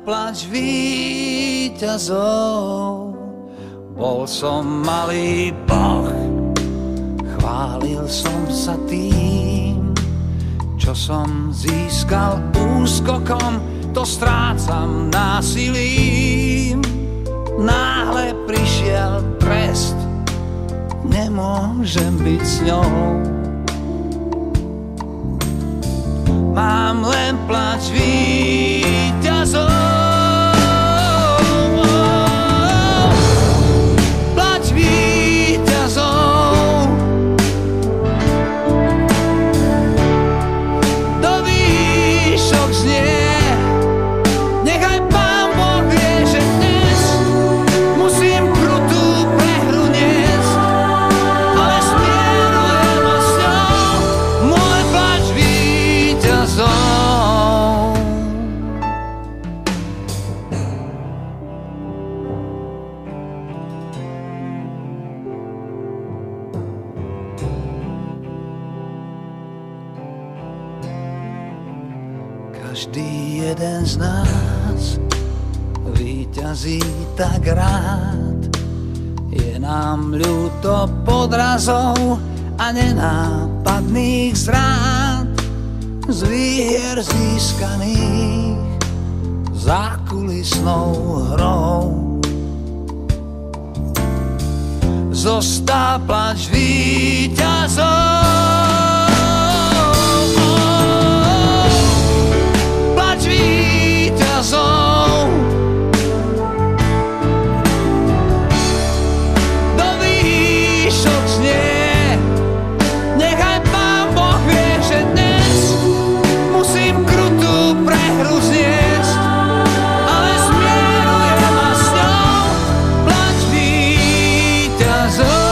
plač víťazov. Bol som malý boh, chválil som sa tým, čo som získal úskokom, to strácam násilím. Náhle prišiel trest, nemôžem byť s ňou. Mám len plač víťazov. Plač víťazov. Do výšok znie, nechaj Pán Boh vie, že dnes musím krutú prehru niesť, ale smierujem a s ňou môj plač víťazov. Každý jeden z nás víťazí tak rád. Je nám ľúto podrazov a nenápadných zrád, z výhier získaných zákulisnou hrou. Zostal plač víťazov. Plač víťazov. Do výšok znie, nechaj Pán Boh vie, že dnes musím krutú prehru zniesť, ale smierujem a s ňou plač víťazov.